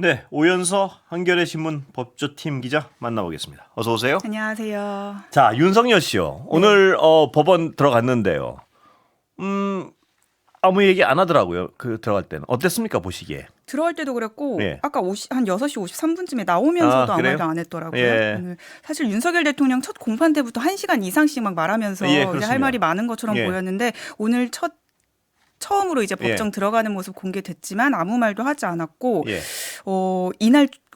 네, 오연서 한겨레 신문 법조팀 기자 만나보겠습니다. 어서 오세요. 안녕하세요. 자, 윤석열 씨요. 오늘 법원 들어갔는데요. 아무 얘기 안 하더라고요. 그 들어갈 때는 어땠습니까, 보시기에? 들어갈 때도 그랬고 예. 아까 한 6시 53분쯤에 나오면서도 아무 그래요? 말도 안 했더라고요. 예. 오늘 사실 윤석열 대통령 첫 공판 때부터 1시간 이상씩 막 말하면서 예, 이제 그렇습니다. 할 말이 많은 것처럼 예. 보였는데 오늘 처음으로 이제 법정 예. 들어가는 모습 공개됐지만 아무 말도 하지 않았고 예.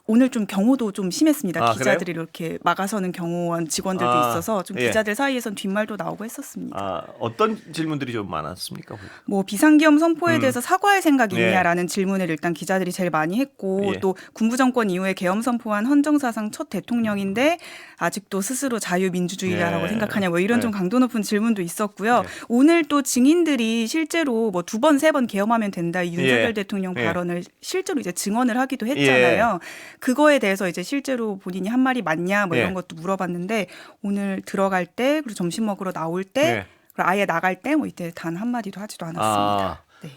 오늘 좀 경호도 좀 심했습니다. 아, 기자들이 이렇게 막아서는 경호원 직원들도 있어서 좀 예. 기자들 사이에선 뒷말도 나오고 했었습니다. 어떤 질문들이 좀 많았습니까? 뭐 비상계엄 선포에 대해서 사과할 생각이 예. 있냐라는 질문을 일단 기자들이 제일 많이 했고 예. 또 군부 정권 이후에 계엄 선포한 헌정사상 첫 대통령인데 아직도 스스로 자유민주주의자라고 예. 생각하냐 뭐 이런 예. 좀 강도 높은 질문도 있었고요. 예. 오늘 또 증인들이 실제로 뭐 2번, 3번 계엄하면 된다 이 윤석열 예. 대통령 예. 발언을 실제로 이제 증언을 하기도 했잖아요. 그거에 대해서 이제 실제로 본인이 한 말이 맞냐 뭐 이런 예. 것도 물어봤는데 오늘 들어갈 때 그리고 점심 먹으러 나올 때 예. 그리고 아예 나갈 때 뭐 이때 단 한마디도 하지도 않았습니다. 네.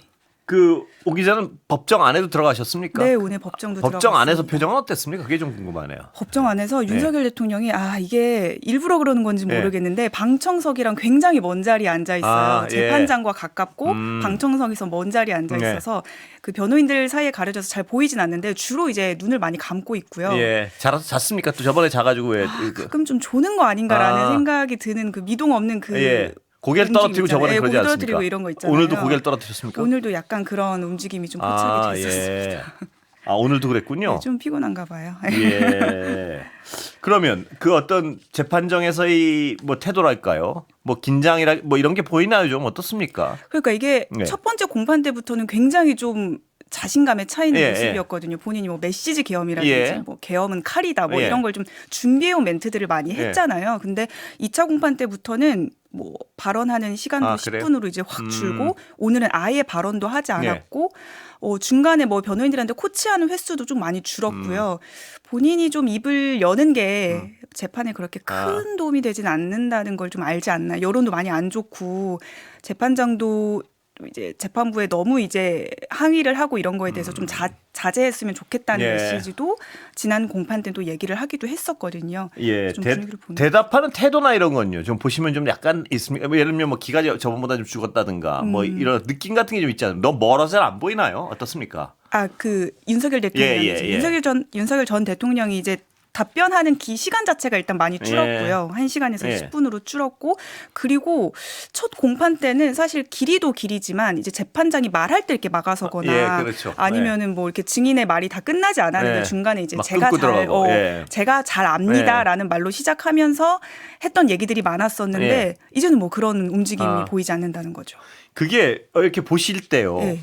오 기자는 법정 안에도 들어가셨습니까? 네, 오늘 법정도 법정 안에서 들어갔습니다. 표정은 어땠습니까? 그게 좀 궁금하네요. 법정 안에서 윤석열 대통령이 이게 일부러 그러는 건지 모르겠는데 방청석이랑 굉장히 먼 자리에 앉아 있어요. 예. 재판장과 가깝고 방청석에서 먼 자리에 앉아 네. 있어서 그 변호인들 사이에 가려져서 잘 보이진 않는데 주로 이제 눈을 많이 감고 있고요. 예, 잤습니까? 또 저번에 자가지고 왜? 가끔 좀 조는 거 아닌가라는 생각이 드는 그 미동 없는 그 예. 고개를 떨어뜨리고 저번에 예, 그러지 고개 않습니까? 떨어뜨리고 이런 거 있잖아요. 오늘도 고개를 떨어뜨렸습니까? 오늘도 약간 그런 움직임이 좀 포착이 됐었습니다. 예. 오늘도 그랬군요. 네, 좀 피곤한가 봐요. 예. 그러면 그 어떤 재판정에서의 뭐 태도랄까요? 뭐 긴장이라 뭐 이런 게 보이나요? 좀 어떻습니까? 그러니까 이게 네. 첫 번째 공판 때부터는 굉장히 좀 자신감에 차 있는 예, 모습이었거든요. 본인이 뭐 메시지 계엄이라든지 예. 뭐 계엄은 칼이다 뭐 예. 이런 걸 좀 준비해온 멘트들을 많이 예. 했잖아요. 근데 2차 공판 때부터는 뭐 발언하는 시간도 그래요? 10분으로 이제 확 줄고 오늘은 아예 발언도 하지 예. 않았고 중간에 뭐 변호인들한테 코치하는 횟수도 좀 많이 줄었고요. 본인이 좀 입을 여는 게 재판에 그렇게 큰 도움이 되진 않는다는 걸 좀 알지 않나. 여론도 많이 안 좋고 재판장도 이제 재판부에 너무 이제 항의를 하고 이런 거에 대해서 좀 자제했으면 좋겠다는 예. 메시지도 지난 공판 때도 얘기를 하기도 했었거든요. 예. 좀 분위기를 보는 대답하는 태도나 이런 건요. 좀 보시면 좀 약간 있습니까? 뭐 예를 들면 뭐 기가 저번보다 좀 죽었다든가 뭐 이런 느낌 같은 게 좀 있잖아요. 너무 멀어서 잘 안 보이나요? 어떻습니까? 그 윤석열 대통령이 예. 윤석열 전 대통령이 이제 답변하는 시간 자체가 일단 많이 줄었고요. 1시간에서 예. 10분으로 줄었고 그리고 첫 공판 때는 사실 길이도 길이지만 이제 재판장이 말할 때 이렇게 막아서거나 예, 그렇죠. 아니면은 뭐 이렇게 증인의 말이 다 끝나지 않았는데 예. 중간에 이제 막 끊고 들어가고. 예. 제가 잘 압니다라는 말로 시작하면서 했던 얘기들이 많았었는데 예. 이제는 뭐 그런 움직임이 보이지 않는다는 거죠. 그게 이렇게 보실 때요. 네.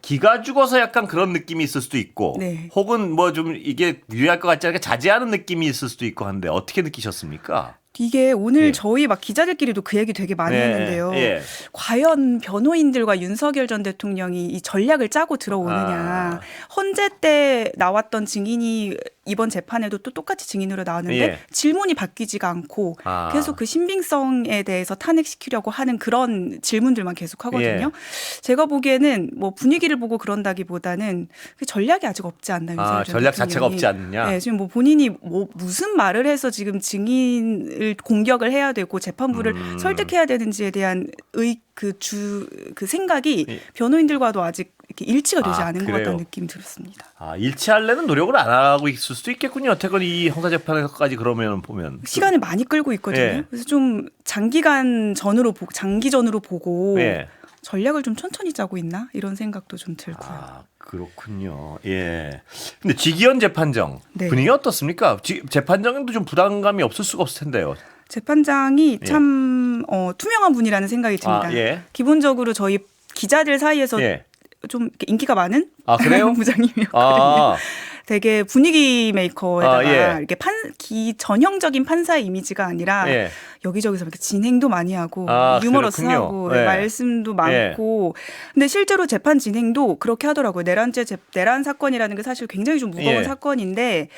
기가 죽어서 약간 그런 느낌이 있을 수도 있고, 네. 혹은 뭐 좀 이게 유리할 것 같지 않게 자제하는 느낌이 있을 수도 있고 한데 어떻게 느끼셨습니까? 이게 오늘 예. 저희 막 기자들끼리도 그 얘기 되게 많이 네. 했는데요. 예. 과연 변호인들과 윤석열 전 대통령이 이 전략을 짜고 들어오느냐. 헌재 때 나왔던 증인이 이번 재판에도 또 똑같이 증인으로 나왔는데 예. 질문이 바뀌지가 않고 아. 계속 그 신빙성에 대해서 탄핵시키려고 하는 그런 질문들만 계속 하거든요. 제가 보기에는 뭐 분위기를 보고 그런다기보다는 그 전략이 아직 없지 않나 윤석열 전 전략 대통령이. 자체가 없지 않느냐? 네, 지금 뭐 본인이 뭐 무슨 말을 해서 지금 증인을 공격을 해야 되고 재판부를 설득해야 되는지에 대한 그 생각이 변호인들과도 아직 이렇게 일치가 되지 않은 것 그래요? 같다는 느낌이 들었습니다. 일치하려는 노력을 안 하고 있을 수도 있겠군요. 어쨌건 이 형사재판에서까지 그러면 보면 시간을 많이 끌고 있거든요. 예. 그래서 좀 장기전으로 보고 예. 전략을 좀 천천히 짜고 있나 이런 생각도 좀 들고요. 그렇군요. 예. 근데 지기현 재판정 네. 분위기 어떻습니까? 재판장도 좀 부담감이 없을 수가 없을 텐데요. 재판장이 참 투명한 분이라는 생각이 듭니다. 예. 기본적으로 저희 기자들 사이에서 예. 좀 이렇게 인기가 많은 그래요? 부장님이었거든요. 되게 분위기 메이커에다가 예. 이렇게 전형적인 판사의 이미지가 아니라 예. 여기저기서 이렇게 진행도 많이 하고 그렇군요. 유머러스하고 예. 말씀도 많고 근데 실제로 재판 진행도 그렇게 하더라고요. 내란 사건이라는 게 사실 굉장히 좀 무거운 예. 사건인데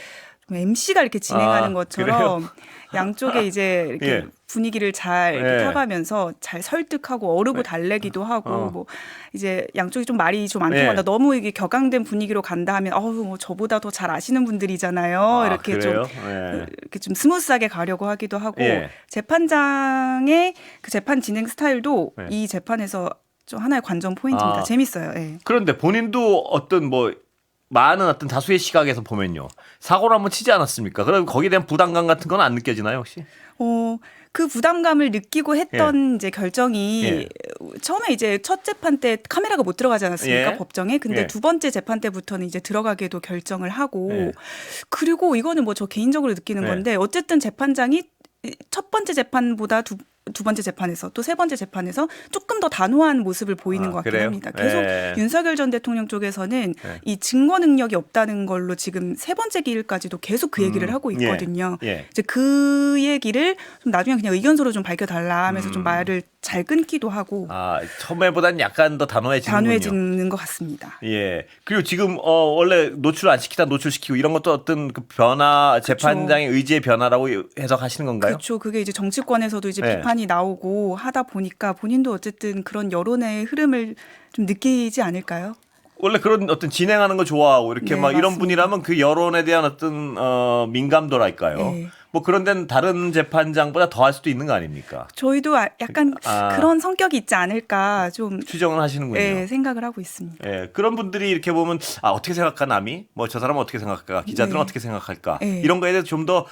MC가 이렇게 진행하는 것처럼 양쪽에 이제 이렇게 예. 분위기를 잘 이렇게 예. 타가면서 잘 설득하고 어르고 달래기도 하고 뭐 이제 양쪽이 좀 말이 좀 안 예. 통한다. 너무 이게 격앙된 분위기로 간다 하면 뭐 저보다 더 잘 아시는 분들이잖아요. 이렇게 그래요? 좀 예. 이렇게 좀 스무스하게 가려고 하기도 하고 예. 재판장의 그 재판 진행 스타일도 예. 이 재판에서 좀 하나의 관전 포인트입니다. 재밌어요. 예. 그런데 본인도 어떤 뭐 많은 어떤 다수의 시각에서 보면요. 사고를 한번 치지 않았습니까? 그럼 거기에 대한 부담감 같은 건 안 느껴지나요, 혹시? 그 부담감을 느끼고 했던 이제 결정이 예. 처음에 이제 첫 재판 때 카메라가 못 들어가지 않았습니까? 예. 법정에. 근데 예. 두 번째 재판 때부터는 이제 들어가게도 결정을 하고 예. 그리고 이거는 뭐 저 개인적으로 느끼는 예. 건데 어쨌든 재판장이 첫 번째 재판보다 두 번째 재판에서 또 세 번째 재판에서 조금 더 단호한 모습을 보이는 것 같긴 그래요? 합니다. 계속 예. 윤석열 전 대통령 쪽에서는 예. 이 증거 능력이 없다는 걸로 지금 세 번째 기일까지도 계속 그 얘기를 하고 있거든요. 예. 이제 그 얘기를 좀 나중에 그냥 의견서로 좀 밝혀달라 하면서 좀 말을 잘 끊기도 하고 처음에보다는 약간 더 단호해지는군요. 단호해지는 것 같습니다. 예. 그리고 지금 원래 노출 안 시키다 노출시키고 이런 것도 어떤 그 변화, 재판장의 의지의 변화라고 해석하시는 건가요? 그렇죠. 그게 이제 정치권에서도 이제 네. 비판이 나오고 하다 보니까 본인도 어쨌든 그런 여론의 흐름을 좀 느끼지 않을까요? 원래 그런 어떤 진행하는 거 좋아하고 이렇게 네, 막 이런 맞습니다. 분이라면 그 여론에 대한 어떤 민감도랄까요? 네. 뭐 그런 데는 다른 재판장보다 더 할 수도 있는 거 아닙니까? 저희도 약간 그런 성격이 있지 않을까 좀 추정을 하시는군요. 생각을 하고 있습니다. 예, 그런 분들이 이렇게 보면 어떻게 생각할까 남이? 뭐 저 사람은 어떻게 생각할까? 기자들은 네. 어떻게 생각할까? 네. 이런 거에 대해서 좀 더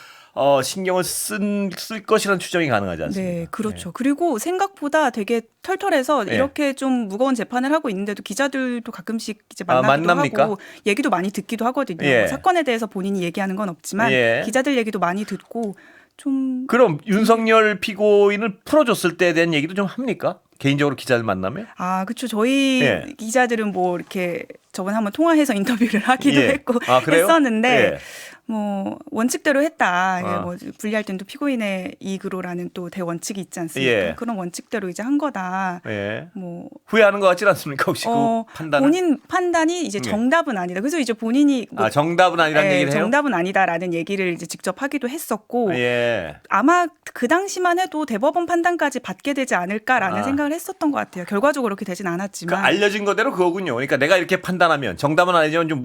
신경을 쓸 것이라는 추정이 가능하지 않습니까? 네, 그렇죠. 그리고 생각보다 되게 털털해서 예. 이렇게 좀 무거운 재판을 하고 있는데도 기자들도 가끔씩 이제 만나기도 만납니까? 하고 얘기도 많이 듣기도 하거든요. 예. 뭐 사건에 대해서 본인이 얘기하는 건 없지만 예. 기자들 얘기도 많이 듣고 좀 그럼 윤석열 피고인을 풀어줬을 때에 대한 얘기도 좀 합니까? 개인적으로 기자들 만나면? 그렇죠. 저희 예. 기자들은 뭐 이렇게 저번에 한번 통화해서 인터뷰를 하기도 예. 했고 그래요? 했었는데 예. 뭐 원칙대로 했다. 뭐 분리할 땐 또 피고인의 이익으로라는 또 대원칙이 있지 않습니까? 예. 그런 원칙대로 이제 한 거다. 예. 뭐 후회하는 것 같진 않습니까? 혹시 그 판단을? 본인 판단이 이제 정답은 아니다. 그래서 이제 본인이 정답은 아니라는 얘기를 해요? 정답은 아니다라는 얘기를 이제 직접 하기도 했었고 예. 아마 그 당시만 해도 대법원 판단까지 받게 되지 않을까라는 생각을 했었던 것 같아요. 결과적으로 그렇게 되진 않았지만 알려진 거대로 그거군요. 그러니까 내가 이렇게 판단하면 정답은 아니지만 좀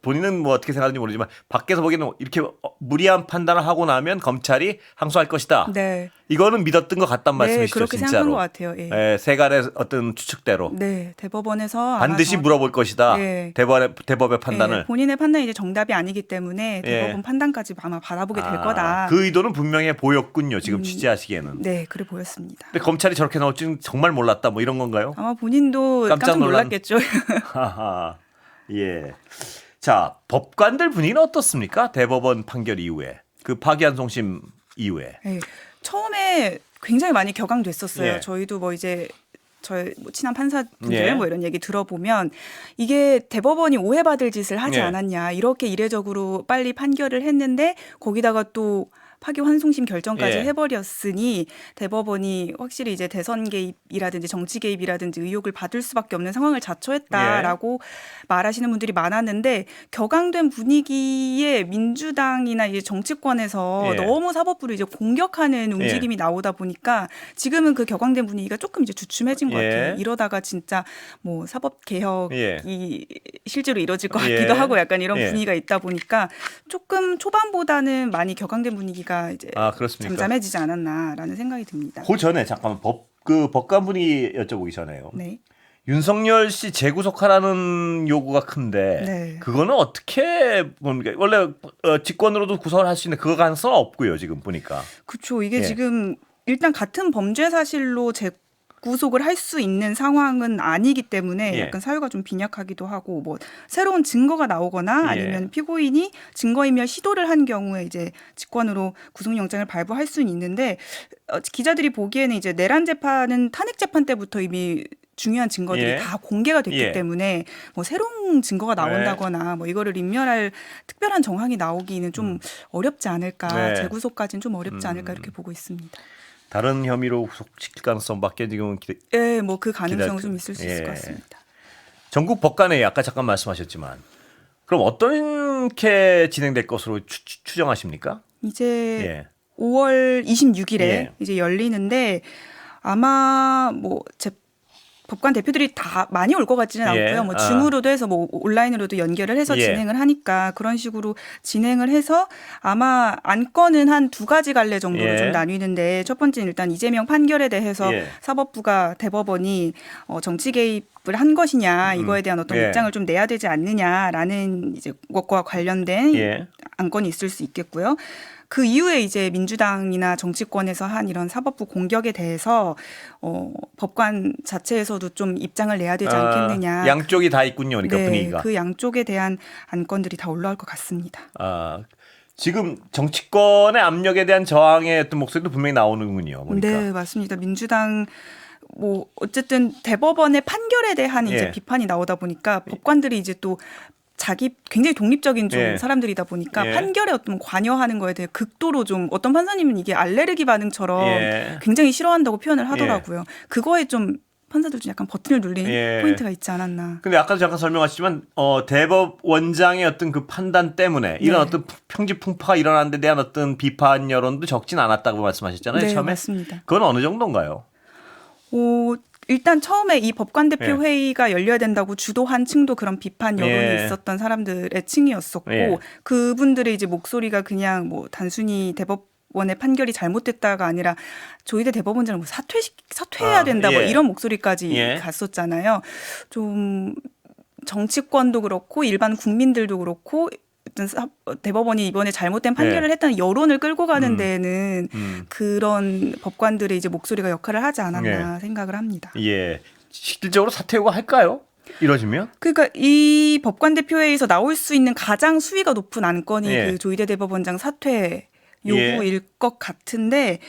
본인은 뭐 어떻게 생각하는지 모르지만 밖에서 보기에는 이렇게 무리한 판단을 하고 나면 검찰이 항소할 것이다. 네. 이거는 믿었던 것 같단 말씀이시죠, 그렇게 진짜로. 생각한 것 같아요. 예. 세간의 어떤 추측대로 네, 대법원에서 반드시 아마 물어볼 것이다. 네. 대법의 판단을. 본인의 판단이 이제 정답이 아니기 때문에 대법원 판단까지 아마 받아보게 될 거다. 그 의도는 분명해 보였군요. 지금 취재하시기에는. 네, 그래 보였습니다. 근데 검찰이 저렇게 나올 줄은 정말 몰랐다. 뭐 이런 건가요? 아마 본인도 깜짝 놀랐겠죠. 하하. 예. 자, 법관들 분위기는 어떻습니까? 대법원 판결 이후에 그 파기환송심 이후에. 네, 처음에 굉장히 많이 격앙됐었어요. 예. 저희도 뭐 이제 저희 뭐 친한 판사분들 예. 뭐 이런 얘기 들어보면 이게 대법원이 오해받을 짓을 하지 예. 않았냐 이렇게 이례적으로 빨리 판결을 했는데 거기다가 또 파기환송심 결정까지 예. 해버렸으니 대법원이 확실히 이제 대선 개입이라든지 정치 개입이라든지 의혹을 받을 수밖에 없는 상황을 자초했다라고 말하시는 분들이 많았는데 격앙된 분위기에 민주당이나 이제 정치권에서 예. 너무 사법부를 이제 공격하는 움직임이 나오다 보니까 지금은 그 격앙된 분위기가 조금 이제 주춤해진 것 같아요. 이러다가 진짜 뭐 사법 개혁이 실제로 이뤄질 것 같기도 하고 약간 이런 분위기가 있다 보니까 조금 초반보다는 많이 격앙된 분위기가 이제 그렇습니까? 잠잠해지지 않았나라는 생각이 듭니다. 그 전에 잠깐만 법관 분이 여쭤보기 전에요. 네. 윤석열 씨 재구속하라는 요구가 큰데 네. 그거는 어떻게 봅니까? 원래 직권으로도 구속을 할 수 있는 그거 가능성은 없고요. 지금 보니까. 그렇죠. 이게 지금 일단 같은 범죄 사실로 구속을 할 수 있는 상황은 아니기 때문에 약간 사유가 좀 빈약하기도 하고 뭐 새로운 증거가 나오거나 아니면 피고인이 증거인멸 시도를 한 경우에 이제 직권으로 구속영장을 발부할 수는 있는데 기자들이 보기에는 이제 내란 재판은 탄핵 재판 때부터 이미 중요한 증거들이 다 공개가 됐기 때문에 뭐 새로운 증거가 나온다거나 뭐 이거를 인멸할 특별한 정황이 나오기는 좀 어렵지 않을까. 재구속까지는 좀 어렵지 않을까 이렇게 보고 있습니다. 다른 혐의로 구속시킬 가능성밖에 지금은 뭐 그 가능성은 좀 있을 수 있을 것 같습니다. 전국 법관회의 아까 잠깐 말씀하셨지만 그럼 어떤 어떻게 진행될 것으로 추정하십니까? 이제 예. 5월 26일에 예. 이제 열리는데 아마 뭐 법관 대표들이 다 많이 올 것 같지는 예. 않고요. 뭐 줌으로도 해서 뭐 온라인으로도 연결을 해서 예. 진행을 하니까 그런 식으로 진행을 해서 아마 안건은 한 두 가지 갈래 정도로 예. 좀 나뉘는데 첫 번째는 일단 이재명 판결에 대해서 예. 사법부가 대법원이 정치 개입을 한 것이냐 이거에 대한 어떤 예. 입장을 좀 내야 되지 않느냐라는 이제 것과 관련된 예. 안건이 있을 수 있겠고요. 그 이후에 이제 민주당이나 정치권에서 한 이런 사법부 공격에 대해서 법관 자체에서도 좀 입장을 내야 되지 않겠느냐. 양쪽이 다 있군요. 그러니까 네, 분위기가. 그 양쪽에 대한 안건들이 다 올라올 것 같습니다. 지금 정치권의 압력에 대한 저항의 어떤 목소리도 분명히 나오는군요. 보니까. 네, 맞습니다. 민주당 뭐 어쨌든 대법원의 판결에 대한 이제 예. 비판이 나오다 보니까 법관들이 이제 또 자기 굉장히 독립적인 좀 예. 사람들이다 보니까 예. 판결에 어떤 관여하는 거에 대해 극도로 좀 어떤 판사님은 이게 알레르기 반응처럼 예. 굉장히 싫어한다고 표현을 하더라고요. 그거에 좀 판사들 좀 약간 버튼을 눌린 예. 포인트가 있지 않았나. 근데 아까도 잠깐 설명하셨지만 대법원장의 어떤 그 판단 때문에 이런 네. 어떤 평지풍파가 일어난 데 대한 어떤 비판 여론도 적진 않았다고 말씀하셨잖아요. 네, 처음에. 맞습니다. 그건 어느 정도인가요? 일단 처음에 이 법관 대표 예. 회의가 열려야 된다고 주도한 층도 그런 비판 여론이 예. 있었던 사람들의 층이었었고 예. 그분들의 이제 목소리가 그냥 뭐 단순히 대법원의 판결이 잘못됐다가 아니라 조희대 대법원장을 뭐 사퇴해야 된다 뭐 예. 이런 목소리까지 예. 갔었잖아요. 좀 정치권도 그렇고 일반 국민들도 그렇고 대법원이 이번에 잘못된 판결을 했다는 여론을 끌고 가는 데에는 그런 법관들의 이제 목소리가 역할을 하지 않았나 생각을 합니다. 예. 실질적으로 사퇴 요구 할까요? 이러시면? 그러니까 이 법관 대표회의에서 나올 수 있는 가장 수위가 높은 안건이 예. 그 조희대 대법원장 사퇴 예. 요구일 것 같은데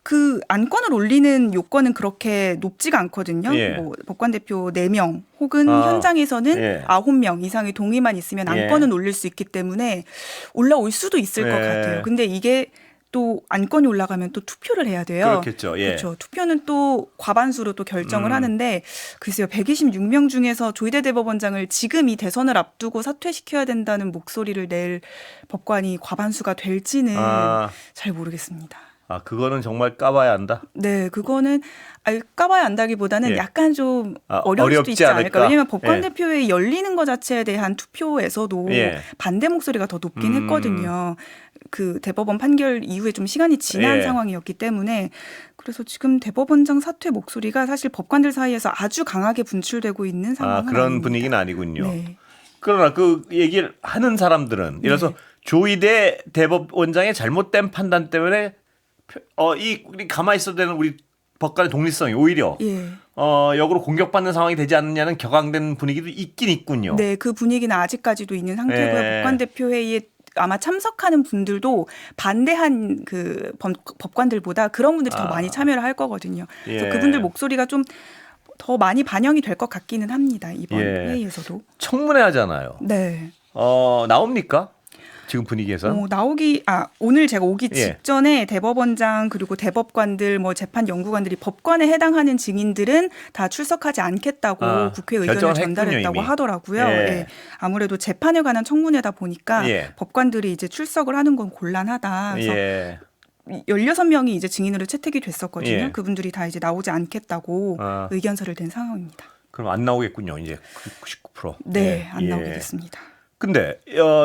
그 안건을 올리는 요건은 그렇게 높지가 않거든요. 예. 뭐 법관 대표 4명 혹은 아. 현장에서는 예. 9명 이상의 동의만 있으면 안건은 올릴 수 있기 때문에 올라올 수도 있을 것 예. 같아요. 근데 이게 또 안건이 올라가면 또 투표를 해야 돼요. 그렇겠죠. 예. 그렇죠. 투표는 또 과반수로 또 결정을 하는데 글쎄요. 126명 중에서 조희대 대법원장을 지금 이 대선을 앞두고 사퇴시켜야 된다는 목소리를 낼 법관이 과반수가 될지는 잘 모르겠습니다. 그거는 정말 까봐야 한다. 네, 그거는 까봐야 안다기보다는 예. 약간 좀 어려울 수도 어렵지 있지 않을까. 않을까? 왜냐하면 법관 예. 대표회의 열리는 것 자체에 대한 투표에서도 예. 반대 목소리가 더 높긴 했거든요. 그 대법원 판결 이후에 좀 시간이 지난 예. 상황이었기 때문에 그래서 지금 대법원장 사퇴 목소리가 사실 법관들 사이에서 아주 강하게 분출되고 있는 상황은 그런 아닙니다. 분위기는 아니군요. 네. 그러나 그 얘기를 하는 사람들은 예를 들어서 조희대 대법원장의 잘못된 판단 때문에 우리 가만히 있어도 되는 우리 법관의 독립성이 오히려 예. 역으로 공격받는 상황이 되지 않느냐는 격앙된 분위기도 있긴 있군요. 네, 그 분위기는 아직까지도 있는 상태고요. 예. 법관 대표회의에 아마 참석하는 분들도 반대한 그 법관들보다 그런 분들이 더 많이 참여를 할 거거든요. 그래서 예. 그분들 목소리가 좀 더 많이 반영이 될 것 같기는 합니다. 이번 예. 회의에서도. 청문회 하잖아요. 네. 나옵니까? 지금 분위기에서? 오늘 제가 오기 예. 직전에 대법원장 그리고 대법관들 뭐 재판 연구관들이 법관에 해당하는 증인들은 다 출석하지 않겠다고 국회 의견을 결정을 전달했다고 했군요, 하더라고요. 예. 예. 아무래도 재판에 관한 청문회다 보니까 예. 법관들이 이제 출석을 하는 건 곤란하다. 그래서 예. 16명이 이제 증인으로 채택이 됐었거든요. 예. 그분들이 다 이제 나오지 않겠다고 의견서를 낸 상황입니다. 그럼 안 나오겠군요. 이제 99%. 네, 안 예. 나오게 됐습니다. 근데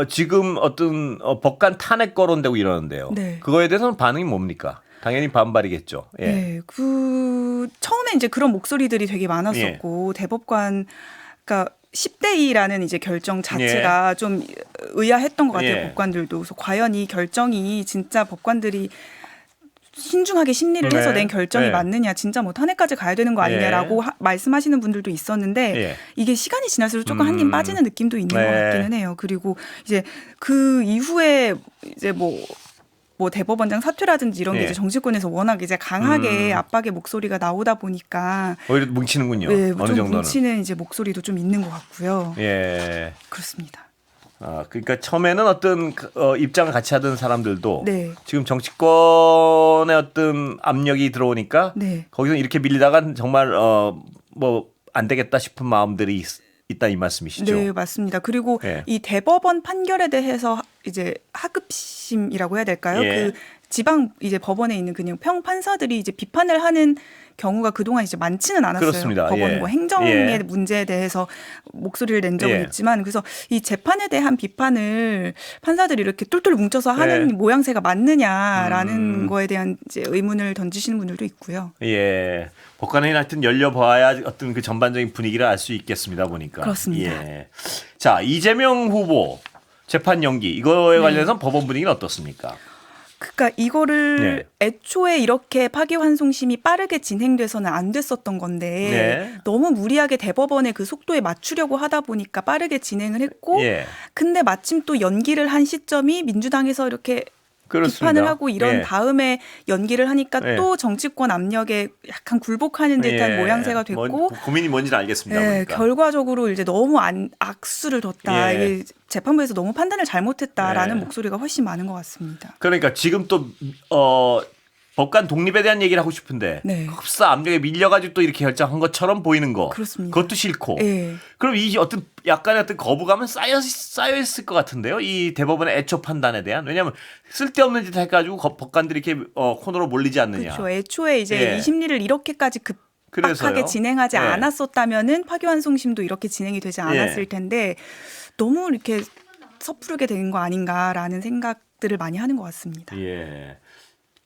지금 어떤 법관 탄핵 거론되고 이러는데요. 네. 그거에 대해서는 반응이 뭡니까? 당연히 반발이겠죠. 예. 네, 처음에 이제 그런 목소리들이 되게 많았었고 대법관 그러니까 10대 2라는 이제 결정 자체가 좀 의아했던 것 같아요. 예. 법관들도. 그래서 과연 이 결정이 진짜 법관들이 신중하게 심리를 해서 낸 결정이 맞느냐, 진짜 뭐 탄핵까지 가야 되는 거 아니냐라고 말씀하시는 분들도 있었는데 이게 시간이 지날수록 조금 한 힘 빠지는 느낌도 있는 것 같기는 해요. 그리고 이제 그 이후에 이제 뭐 대법원장 사퇴라든지 이런 게 이제 정치권에서 워낙 이제 강하게 압박의 목소리가 나오다 보니까 오히려 뭉치는군요. 네, 어느 좀 정도는. 뭉치는 이제 목소리도 좀 있는 것 같고요. 예. 그렇습니다. 그러니까 처음에는 어떤 입장을 같이 하던 사람들도 네. 지금 정치권의 어떤 압력이 들어오니까 네. 거기서 이렇게 밀리다가 정말 뭐 안 되겠다 싶은 마음들이 있다 이 말씀이시죠? 네, 맞습니다. 그리고 예. 이 대법원 판결에 대해서 이제 하급심이라고 해야 될까요? 예. 그 지방 이제 법원에 있는 그냥 평 판사들이 이제 비판을 하는 경우가 그동안 이제 많지는 않았어요. 그렇습니다. 법원 예. 뭐 행정의 예. 문제에 대해서 목소리를 낸 적은 예. 있지만 그래서 이 재판에 대한 비판을 판사들이 이렇게 똘똘 뭉쳐서 하는 예. 모양새가 맞느냐라는 거에 대한 이제 의문을 던지시는 분들도 있고요. 예. 법관회의는 하여튼 열려봐야 어떤 그 전반적인 분위기를 알 수 있겠습니다 보니까. 그렇습니다. 예. 자, 이재명 후보 재판 연기 이거에 관련해서 법원 분위기는 어떻습니까? 그러니까 이거를 애초에 이렇게 파기환송심이 빠르게 진행돼서는 안 됐었던 건데 네. 너무 무리하게 대법원의 그 속도에 맞추려고 하다 보니까 빠르게 진행을 했고 예. 근데 마침 또 연기를 한 시점이 민주당에서 이렇게 그렇습니다. 비판을 하고 이런 예. 다음에 연기를 하니까 예. 또 정치권 압력에 약간 굴복하는 듯한 예. 모양새가 됐고 고민이 뭔지는 알겠습니다. 예, 보니까. 결과적으로 이제 너무 악수를 뒀다. 예. 이게 재판부에서 너무 판단을 잘못했다라는 예. 목소리가 훨씬 많은 것 같습니다. 그러니까 지금 또 법관 독립에 대한 얘기를 하고 싶은데 네. 흡사 압력에 밀려가지고 또 이렇게 결정한 것처럼 보이는 거. 그렇습니다. 그것도 싫고. 예. 그럼 이 어떤 약간의 어떤 거부감은 쌓여 있을 것 같은데요. 이 대법원의 애초 판단에 대한. 왜냐하면 쓸데없는 짓 해가지고 법관들이 이렇게 코너로 몰리지 않느냐. 그렇죠. 애초에 이제 예. 이 심리를 이렇게까지 급박하게 그래서요. 진행하지 예. 않았었다면은 파기환송심도 이렇게 진행이 되지 않았을 예. 텐데 너무 이렇게 섣부르게 된 거 아닌가라는 생각들을 많이 하는 것 같습니다. 예.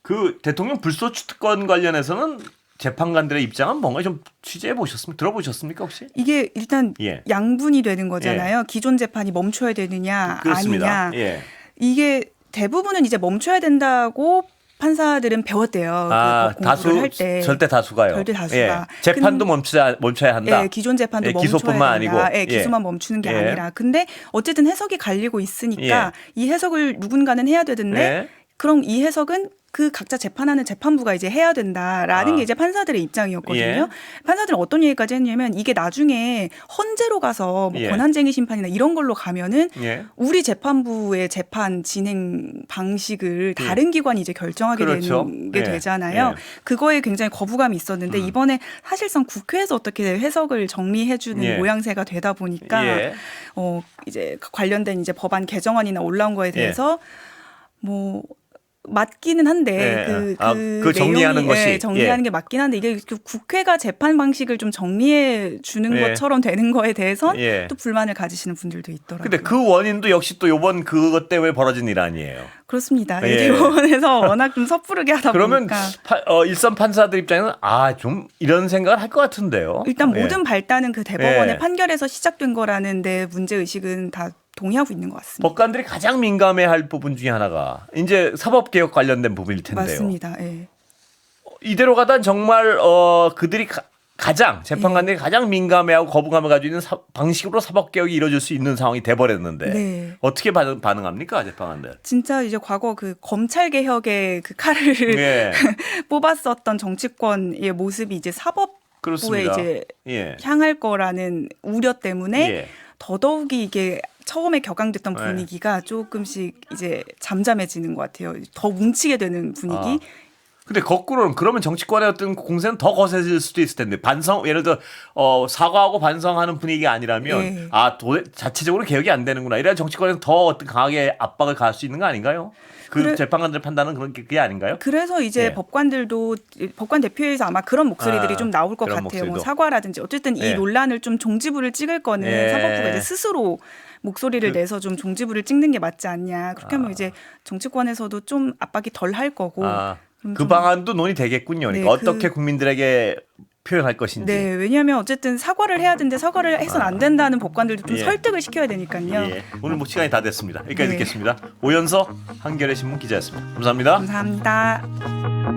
그 대통령 불소추 특권 관련해서는 재판관들의 입장은 뭔가 좀 취재해 보셨습니까? 들어보셨습니까 혹시? 이게 일단 예. 양분이 되는 거잖아요. 기존 재판이 멈춰야 되느냐 그렇습니다. 아니냐. 예. 이게 대부분은 이제 멈춰야 된다고 판사들은 배웠대요. 그 공부를 할 때. 절대 다수가요. 절대 다수가. 예. 재판도 멈춰야 한다. 예, 기존 재판도 예, 멈춰야 기소뿐만 된다. 아니고. 예, 기소만 멈추는 게 예. 아니라. 근데 어쨌든 해석이 갈리고 있으니까 예. 이 해석을 누군가는 해야 되는데 예. 그럼 이 해석은 그 각자 재판하는 재판부가 이제 해야 된다라는 게 이제 판사들의 입장이었거든요. 예. 판사들은 어떤 얘기까지 했냐면 이게 나중에 헌재로 가서 뭐 예. 권한쟁의 심판이나 이런 걸로 가면은 예. 우리 재판부의 재판 진행 방식을 다른 기관이 이제 결정하게 그렇죠. 되는 게 예. 되잖아요. 예. 그거에 굉장히 거부감이 있었는데 이번에 사실상 국회에서 어떻게 해석을 정리해주는 예. 모양새가 되다 보니까 예. 이제 관련된 이제 법안 개정안이나 올라온 거에 대해서 뭐 맞기는 한데 예. 그 그 정리하는 내용이, 것이. 예, 정리하는 예. 게 맞긴 한데 이게 그 국회가 재판 방식을 좀 정리해 주는 예. 것처럼 되는 거에 대해선 예. 또 불만을 가지시는 분들도 있더라고요. 근데 그 원인도 역시 또 요번 그것 때문에 벌어진 일 아니에요. 그렇습니다. 예. 대법원에서 워낙 좀 섣부르게 하다 그러면 보니까 일선 판사들 입장에는 좀 이런 생각을 할 것 같은데요. 일단 예. 모든 발단은 그 대법원의 예. 판결에서 시작된 거라는데 문제 의식은 다 동의하고 있는 것 같습니다. 법관들이 가장 민감해할 부분 중에 하나가 이제 사법개혁 관련된 부분일 텐데요. 맞습니다. 예. 이대로 가다 정말 그들이 가장 재판관들이 가장 민감해하고 거부감을 가지고 있는 방식으로 사법개혁이 이루어질 수 있는 상황이 돼버렸는데 네. 어떻게 반응합니까 재판관들? 진짜 이제 과거 그 검찰 개혁의 그 칼을 예. 뽑았었던 정치권의 모습이 이제 사법부에 그렇습니다. 이제 예. 향할 거라는 우려 때문에 예. 더더욱이 이게 처음에 격앙됐던 네. 분위기가 조금씩 이제 잠잠해지는 것 같아요. 더 뭉치게 되는 분위기. 근데 거꾸로는 그러면 정치권의 어떤 공세는 더 거세질 수도 있을 텐데 예를 들어 사과하고 반성하는 분위기가 아니라면 예. 자체적으로 개혁이 안 되는구나 이래야 정치권에서 더 어떤 강하게 압박을 가할 수 있는 거 아닌가요? 재판관들 판단은 그게 아닌가요? 그래서 이제 예. 법관들도 법관 대표회에서 아마 그런 목소리들이 좀 나올 것 그런 같아요. 뭐 목소리도. 사과라든지 어쨌든 예. 이 논란을 좀 종지부를 찍을 거는 예. 사법부가 이제 스스로 목소리를 내서 좀 종지부를 찍는 게 맞지 않냐. 그렇게 하면 이제 정치권에서도 좀 압박이 덜 할 거고. 그 방안도 논의되겠군요. 그러니까 네, 어떻게 국민들에게 표현할 것인지. 네, 왜냐하면 어쨌든 사과를 해야 되는데 사과를 해서는 안 된다는 법관들도 좀 예. 설득을 시켜야 되니까요. 예. 오늘 뭐 시간이 다 됐습니다. 여기까지 네. 듣겠습니다. 오연서 한겨레 신문 기자였습니다. 감사합니다. 감사합니다.